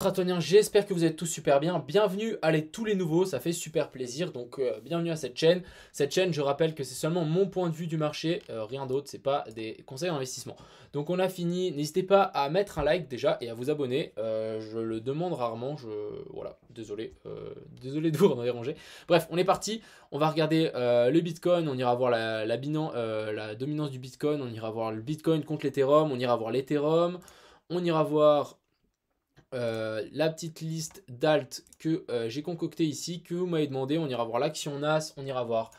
Marathoniens, j'espère que vous êtes tous super bien. Bienvenue à tous les nouveaux, ça fait super plaisir. Donc bienvenue à cette chaîne. Cette chaîne, je rappelle que c'est seulement mon point de vue du marché, rien d'autre, c'est pas des conseils d'investissement. Donc on a fini. N'hésitez pas à mettre un like déjà et à vous abonner. Je le demande rarement. Voilà, désolé, désolé de vous en déranger. Bref, on est parti. On va regarder le Bitcoin. On ira voir la dominance du Bitcoin. On ira voir le Bitcoin contre l'Ethereum. On ira voir l'Ethereum. On ira voir la petite liste d'alt que j'ai concocté ici, que vous m'avez demandé. On ira voir l'action NAS, on ira voir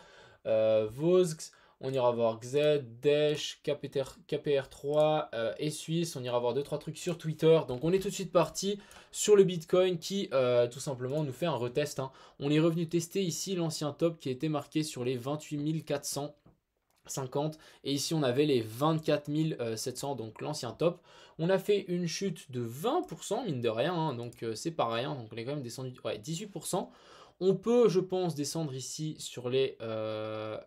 Vosgs, on ira voir XZ, Dash, KPR3 et Suisse. On ira voir 2-3 trucs sur Twitter. Donc on est tout de suite parti sur le Bitcoin qui tout simplement nous fait un retest, hein. On est revenu tester ici l'ancien top qui était marqué sur les 28 450 et ici on avait les 24 700, donc l'ancien top. On a fait une chute de 20% mine de rien, hein, donc c'est pas rien, donc on est quand même descendu 18%. On peut, je pense, descendre ici sur les 22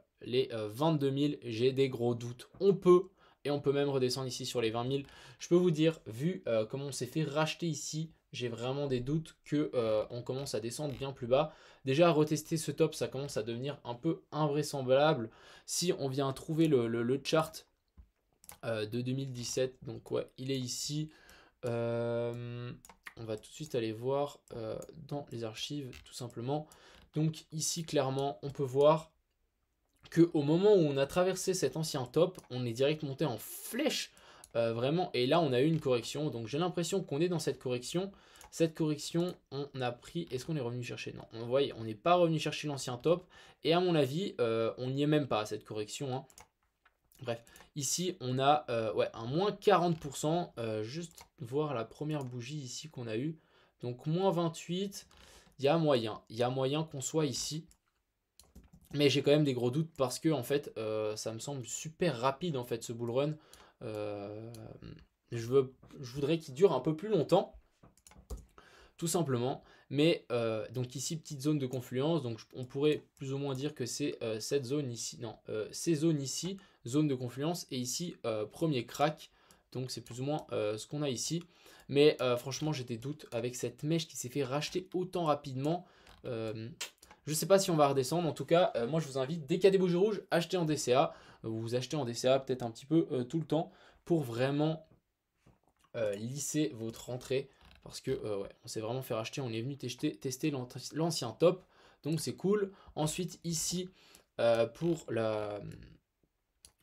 000. J'ai des gros doutes. On peut, et on peut même redescendre ici sur les 20 000. Je peux vous dire, vu comment on s'est fait racheter ici, j'ai vraiment des doutes que on commence à descendre bien plus bas. Déjà, retester ce top, ça commence à devenir un peu invraisemblable. Si on vient trouver le chart de 2017, donc ouais, il est ici. On va tout de suite aller voir dans les archives, tout simplement. Donc ici, clairement, on peut voir qu'au moment où on a traversé cet ancien top, on est direct monté en flèche, vraiment. Et là, on a eu une correction. Donc j'ai l'impression qu'on est dans cette correction. Cette correction, on a pris... Est-ce qu'on est revenu chercher? Non, on voit, on n'est pas revenu chercher l'ancien top. Et à mon avis, on n'y est même pas à cette correction, hein. Bref, ici, on a ouais, un moins 40%. Juste voir la première bougie ici qu'on a eue. Donc moins 28, il y a moyen. Il y a moyen qu'on soit ici. Mais j'ai quand même des gros doutes parce que en fait, ça me semble super rapide en fait ce bull run. Euh, je voudrais qu'il dure un peu plus longtemps, tout simplement. Mais donc ici, petite zone de confluence. Donc on pourrait plus ou moins dire que c'est cette zone ici. Non, ces zones ici, zone de confluence. Et ici, premier crack. Donc c'est plus ou moins ce qu'on a ici. Mais franchement, j'ai des doutes avec cette mèche qui s'est fait racheter autant rapidement. Je ne sais pas si on va redescendre. En tout cas, moi je vous invite, dès qu'il y a des bougies rouges, achetez en DCA. Vous achetez en DCA peut-être un petit peu tout le temps pour vraiment lisser votre rentrée. Parce que ouais, on s'est vraiment fait racheter. On est venu tester l'ancien top. Donc c'est cool. Ensuite, ici, pour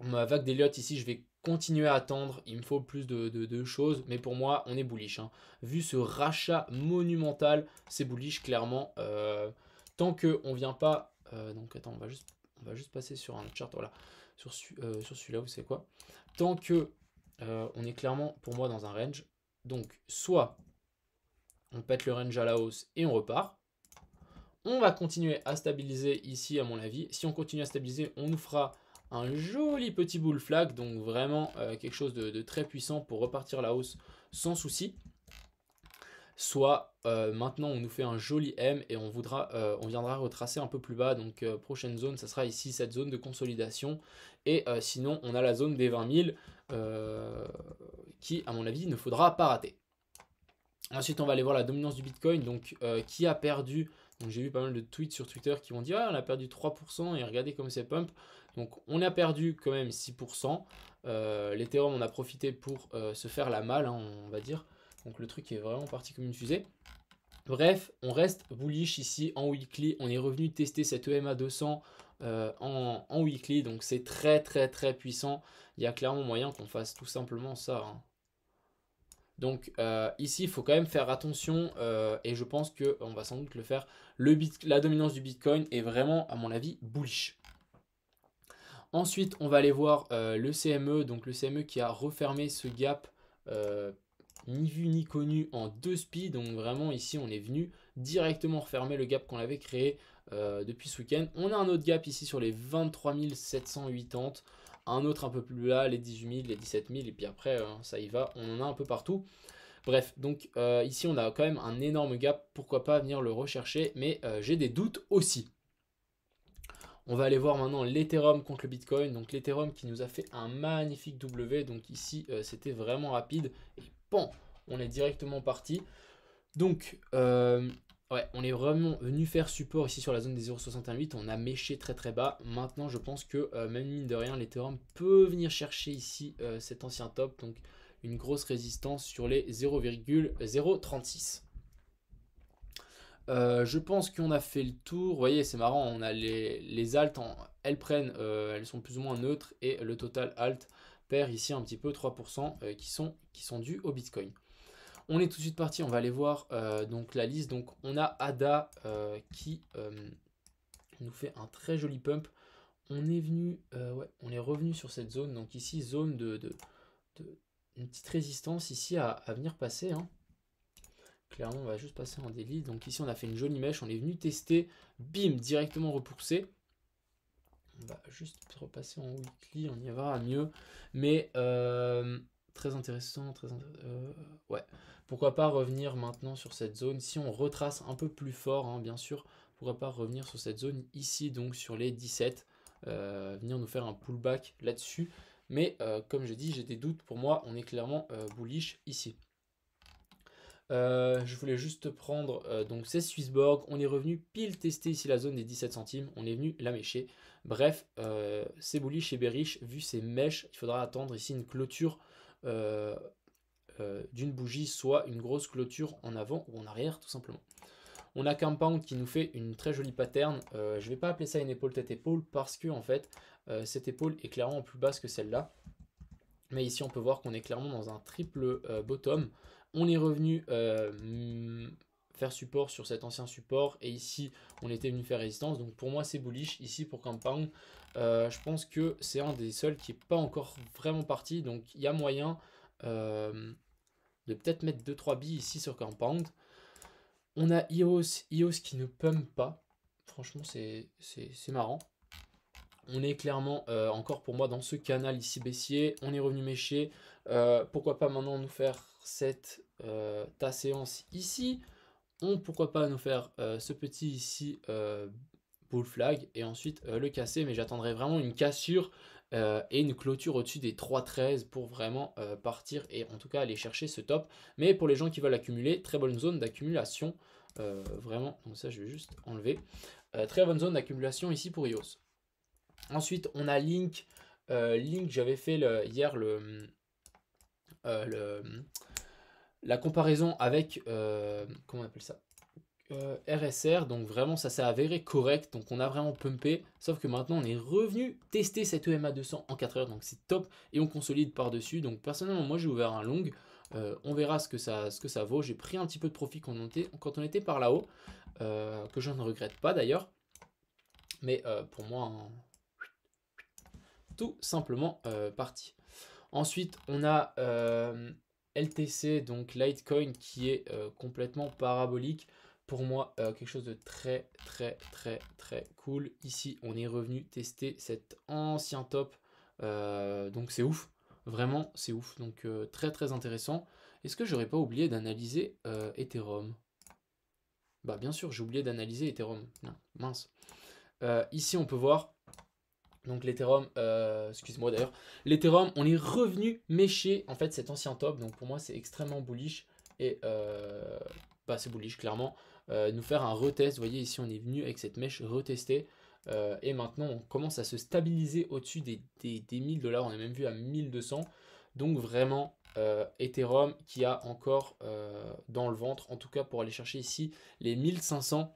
ma vague d'Elliott, ici, je vais continuer à attendre. Il me faut plus de choses. Mais pour moi, on est bullish, hein. Vu ce rachat monumental, c'est bullish clairement. Tant qu'on ne vient pas... donc attends, on va juste passer sur un chart. Voilà. Sur celui-là, vous savez quoi? Tant que on est clairement pour moi dans un range. Donc soit on pète le range à la hausse et on repart. On va continuer à stabiliser ici à mon avis. Si on continue à stabiliser, on nous fera un joli petit bull flag. Donc vraiment quelque chose de très puissant pour repartir à la hausse sans souci. Soit maintenant on nous fait un joli M et on viendra retracer un peu plus bas. Donc prochaine zone, ça sera ici cette zone de consolidation. Et sinon on a la zone des 20 000 qui à mon avis ne faudra pas rater. Ensuite on va aller voir la dominance du Bitcoin, donc qui a perdu. Donc j'ai vu pas mal de tweets sur Twitter qui vont dire ah, on a perdu 3% et regardez comme c'est pump. Donc on a perdu quand même 6%. L'Ethereum on a profité pour se faire la malle, hein, on va dire. Donc le truc est vraiment parti comme une fusée. Bref, on reste bullish ici en weekly. On est revenu tester cette EMA 200 en weekly. Donc c'est très très très puissant. Il y a clairement moyen qu'on fasse tout simplement ça, hein. Donc ici, il faut quand même faire attention et je pense qu'on va sans doute le faire. La dominance du Bitcoin est vraiment, à mon avis, bullish. Ensuite, on va aller voir le CME. Donc le CME qui a refermé ce gap ni vu ni connu en 2 SPI. Donc vraiment ici, on est venu directement refermer le gap qu'on avait créé depuis ce week-end. On a un autre gap ici sur les 23 780. Un autre un peu plus bas, les 18 000, les 17 000. Et puis après, ça y va, on en a un peu partout. Bref, donc ici, on a quand même un énorme gap. Pourquoi pas venir le rechercher, mais j'ai des doutes aussi. On va aller voir maintenant l'Ethereum contre le Bitcoin. Donc l'Ethereum qui nous a fait un magnifique W. Donc ici, c'était vraiment rapide. Et bon, on est directement parti. Donc, ouais, on est vraiment venu faire support ici sur la zone des 0,68. On a méché très très bas. Maintenant, je pense que même mine de rien, l'Ethereum peut venir chercher ici cet ancien top. Donc, une grosse résistance sur les 0,036. Je pense qu'on a fait le tour. Vous voyez, c'est marrant, on a les alts, elles prennent, elles sont plus ou moins neutres. Et le total alt perd ici un petit peu 3% qui sont dus au Bitcoin. On est tout de suite parti, on va aller voir donc la liste. Donc on a ADA qui nous fait un très joli pump. On est venu, ouais, on est revenu sur cette zone. Donc ici, zone de une petite résistance ici à venir passer. Hein. Clairement, on va juste passer en délit. Donc ici, on a fait une jolie mèche. On est venu tester. Bim, directement repoussé. On va juste repasser en weekly, on y verra mieux. Mais très intéressant, ouais. Pourquoi pas revenir maintenant sur cette zone. Si on retrace un peu plus fort, hein, bien sûr, pourquoi pas revenir sur cette zone ici, donc sur les 17. Venir nous faire un pullback là-dessus. Mais comme je dis, j'ai des doutes. Pour moi, on est clairement bullish ici. Je voulais juste prendre donc c'est Swissborg. On est revenu pile tester ici la zone des 17 centimes. On est venu la mécher. Bref, c'est bullish et bearish. Vu ces mèches, il faudra attendre ici une clôture d'une bougie, soit une grosse clôture en avant ou en arrière, tout simplement. On a Compound qui nous fait une très jolie pattern. Je ne vais pas appeler ça une épaule tête-épaule parce que en fait, cette épaule est clairement plus basse que celle-là. Mais ici, on peut voir qu'on est clairement dans un triple bottom. On est revenu faire support sur cet ancien support. Et ici, on était venu faire résistance. Donc pour moi, c'est bullish. Ici, pour Compound, je pense que c'est un des seuls qui n'est pas encore vraiment parti. Donc il y a moyen de peut-être mettre 2-3 billes ici sur Compound. On a EOS qui ne pump pas. Franchement, c'est marrant. On est clairement encore pour moi dans ce canal ici baissier. On est revenu mécher. Pourquoi pas maintenant nous faire cette ta séance ici. Pourquoi pas nous faire ce petit ici bull flag et ensuite le casser. Mais j'attendrai vraiment une cassure et une clôture au-dessus des 3,13 pour vraiment partir et en tout cas aller chercher ce top. Mais pour les gens qui veulent accumuler, très bonne zone d'accumulation. Vraiment, donc ça je vais juste enlever. Très bonne zone d'accumulation ici pour EOS. Ensuite, on a Link. Link, j'avais fait hier la comparaison avec, comment on appelle ça, RSR. Donc vraiment, ça s'est avéré correct. Donc on a vraiment pumpé. Sauf que maintenant, on est revenu tester cette EMA 200 en 4 heures. Donc c'est top. Et on consolide par-dessus. Donc personnellement, moi, j'ai ouvert un long. On verra ce que ça vaut. J'ai pris un petit peu de profit quand on était par là-haut. Que je ne regrette pas d'ailleurs. Mais pour moi... tout simplement parti. Ensuite, on a LTC, donc Litecoin, qui est complètement parabolique. Pour moi, quelque chose de très cool. Ici, on est revenu tester cet ancien top. Donc c'est ouf. Vraiment, c'est ouf. Donc très intéressant. Est-ce que j'aurais pas oublié d'analyser Ethereum? Bah bien sûr, j'ai oublié d'analyser Ethereum. Non, mince. Ici, on peut voir... Donc l'Ethereum, excuse-moi d'ailleurs, l'Ethereum, on est revenu mécher en fait cet ancien top. Donc pour moi, c'est extrêmement bullish. Et bah, c'est bullish clairement. Nous faire un retest. Vous voyez ici, on est venu avec cette mèche retester. Et maintenant, on commence à se stabiliser au-dessus des 1000 $. On est même vu à 1200. Donc vraiment, Ethereum qui a encore dans le ventre, en tout cas pour aller chercher ici les 1500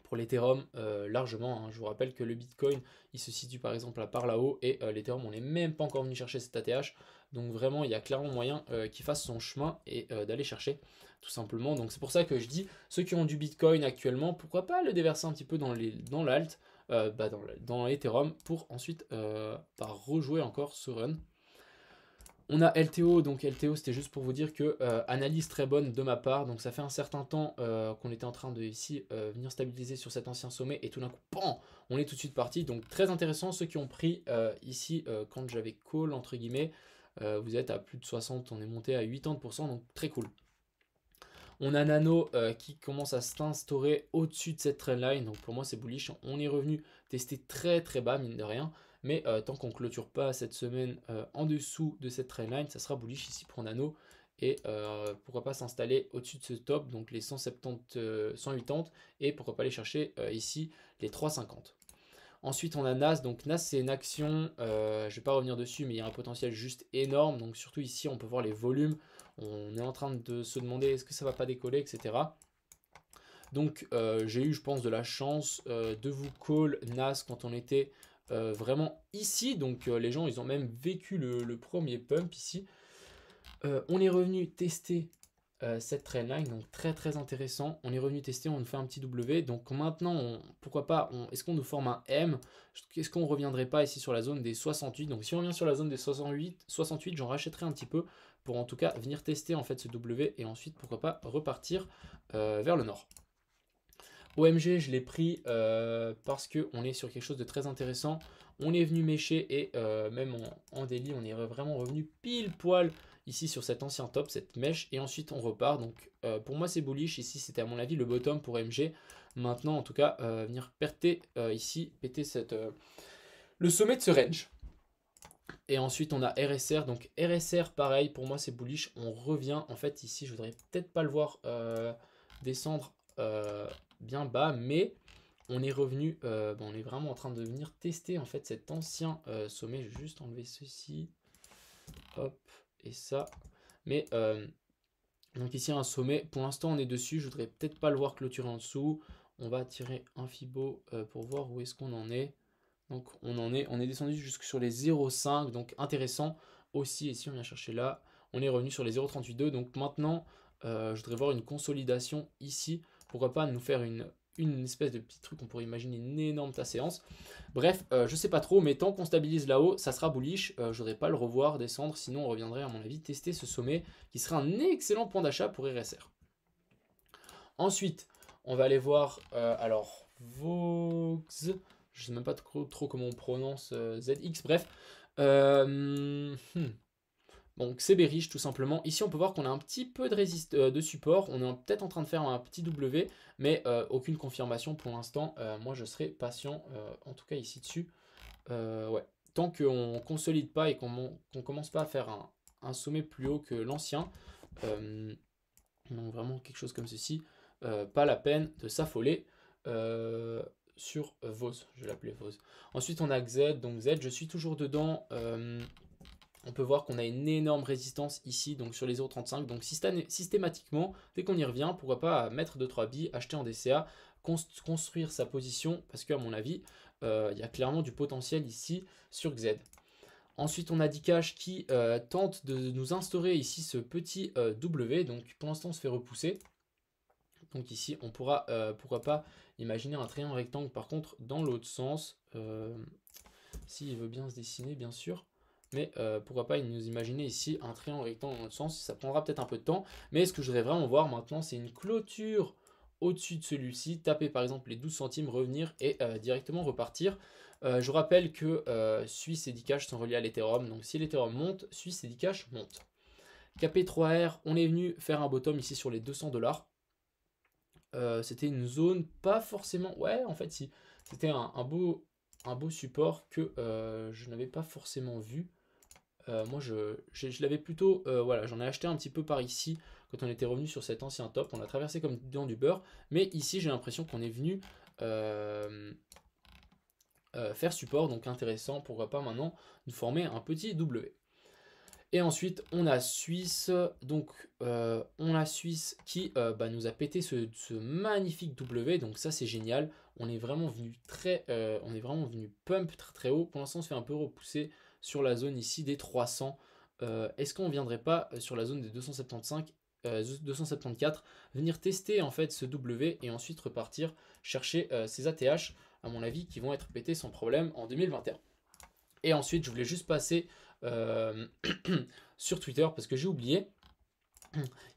pour l'Ethereum largement. Hein. Je vous rappelle que le Bitcoin, il se situe par exemple à par là-haut et l'Ethereum, on n'est même pas encore venu chercher cet ATH. Donc vraiment, il y a clairement moyen qu'il fasse son chemin et d'aller chercher tout simplement. Donc c'est pour ça que je dis, ceux qui ont du Bitcoin actuellement, pourquoi pas le déverser un petit peu dans l'alt, dans Ethereum pour ensuite rejouer encore ce run. On a LTO, donc LTO c'était juste pour vous dire que analyse très bonne de ma part, donc ça fait un certain temps qu'on était en train de ici venir stabiliser sur cet ancien sommet et tout d'un coup, pan, on est tout de suite parti, donc très intéressant, ceux qui ont pris ici quand j'avais call entre guillemets, vous êtes à plus de 60, on est monté à 80%, donc très cool. On a Nano qui commence à s'instaurer au-dessus de cette trendline, donc pour moi c'est bullish, on est revenu tester très bas mine de rien. Mais tant qu'on ne clôture pas cette semaine en dessous de cette trendline, ça sera bullish ici pour Nano. et pourquoi pas s'installer au-dessus de ce top, donc les 180, et pourquoi pas aller chercher ici les 350. Ensuite, on a NAS. Donc NAS, c'est une action, je ne vais pas revenir dessus, mais il y a un potentiel juste énorme. Donc surtout ici, on peut voir les volumes. On est en train de se demander est-ce que ça va pas décoller, etc. Donc j'ai eu, je pense, de la chance de vous call NAS quand on était vraiment ici. Donc les gens, ils ont même vécu le premier pump ici. On est revenu tester cette trendline, donc très très intéressant. On est revenu tester, on nous fait un petit W. Donc maintenant, pourquoi pas, est-ce qu'on nous forme un M? Est-ce qu'on ne reviendrait pas ici sur la zone des 68? Donc si on revient sur la zone des 68, j'en rachèterai un petit peu pour en tout cas venir tester en fait ce W et ensuite pourquoi pas repartir vers le nord. OMG, je l'ai pris parce qu'on est sur quelque chose de très intéressant. On est venu mécher et même en daily, on est vraiment revenu pile poil ici sur cet ancien top, cette mèche. Et ensuite, on repart. Donc pour moi, c'est bullish. Ici, c'était à mon avis le bottom pour OMG. Maintenant, en tout cas, venir péter ici, péter le sommet de ce range. Et ensuite, on a RSR. Donc RSR, pareil, pour moi, c'est bullish. On revient. En fait, ici, je voudrais peut-être pas le voir descendre bien bas, mais on est revenu, on est vraiment en train de venir tester en fait cet ancien sommet. Je vais juste enlever ceci, hop, et ça. Mais donc ici un sommet, pour l'instant on est dessus, je voudrais peut-être pas le voir clôturer en dessous. On va tirer un Fibo pour voir où est-ce qu'on en est. Donc on est descendu jusque sur les 0,5, donc intéressant aussi. Et si on vient chercher là, on est revenu sur les 0,382. Donc maintenant, je voudrais voir une consolidation ici. Pourquoi pas nous faire une espèce de petit truc, on pourrait imaginer une énorme séance. Bref, je sais pas trop, mais tant qu'on stabilise là-haut, ça sera bullish. Je voudrais pas le revoir descendre, sinon on reviendrait à mon avis tester ce sommet qui serait un excellent point d'achat pour RSR. Ensuite, on va aller voir, alors, Vox, je sais même pas trop comment on prononce ZX, bref. Donc c'est bearish tout simplement. Ici on peut voir qu'on a un petit peu de support. On est peut-être en train de faire un petit W, mais aucune confirmation pour l'instant. Moi je serai patient, en tout cas ici dessus. Ouais. Tant qu'on consolide pas et qu'on commence pas à faire un sommet plus haut que l'ancien, donc vraiment quelque chose comme ceci, pas la peine de s'affoler sur Vos, je vais l'appeler Vos. Ensuite on a Z, donc Z, je suis toujours dedans. On peut voir qu'on a une énorme résistance ici, donc sur les 0,35. Donc systématiquement, dès qu'on y revient, pourquoi pas mettre 2-3 billes, acheter en DCA, construire sa position, parce qu'à mon avis, il y a clairement du potentiel ici sur XZ. Ensuite, on a Dcash qui tente de nous instaurer ici ce petit W. Donc pour l'instant, on se fait repousser. Donc ici, on pourra, pourquoi pas, imaginer un triangle rectangle. Par contre, dans l'autre sens, s'il veut bien se dessiner, bien sûr. Mais pourquoi pas nous imaginer ici un triangle rectangle dans l'autre sens. Ça prendra peut-être un peu de temps. Mais ce que je voudrais vraiment voir maintenant, c'est une clôture au-dessus de celui-ci. Taper par exemple les 12 centimes, revenir et directement repartir. Je vous rappelle que Suisse et Dcash sont reliés à l'Ethereum. Donc si l'Ethereum monte, Suisse et Dcash montent. KP3R, on est venu faire un bottom ici sur les 200 $. C'était une zone pas forcément... Ouais, en fait, si. C'était un beau support que je n'avais pas forcément vu. Moi, je l'avais plutôt... voilà, j'en ai acheté un petit peu par ici quand on était revenu sur cet ancien top. On l'a traversé comme dans du beurre. Mais ici, j'ai l'impression qu'on est venu faire support. Donc intéressant, pourquoi pas maintenant nous former un petit W. Et ensuite, on a Suisse, donc on a Suisse qui nous a pété ce magnifique W, donc ça c'est génial. On est vraiment venu pump très très haut. Pour l'instant, on se fait un peu repousser sur la zone ici des 300. Est-ce qu'on ne viendrait pas sur la zone des 275, 274, venir tester en fait ce W et ensuite repartir chercher ces ATH, à mon avis, qui vont être pétés sans problème en 2021. Et ensuite, je voulais juste passer sur Twitter parce que j'ai oublié.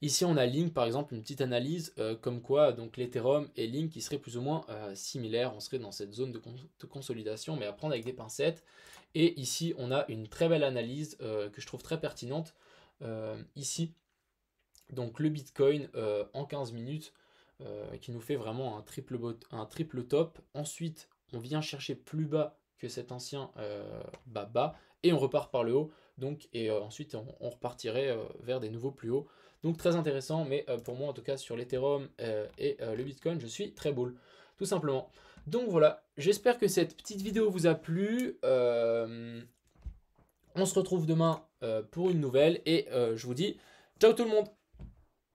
Ici, on a Link, par exemple, une petite analyse comme quoi donc l'Ethereum et Link qui seraient plus ou moins similaires. On serait dans cette zone de consolidation, mais à prendre avec des pincettes. Et ici, on a une très belle analyse que je trouve très pertinente. Ici, donc le Bitcoin en 15 minutes qui nous fait vraiment un triple top. Ensuite, on vient chercher plus bas que cet ancien bas et on repart par le haut Donc, et ensuite, on repartirait vers des nouveaux plus hauts. Donc très intéressant, mais pour moi en tout cas sur l'Ethereum et le Bitcoin, je suis très bull, tout simplement. Donc voilà, j'espère que cette petite vidéo vous a plu. On se retrouve demain pour une nouvelle et je vous dis ciao tout le monde!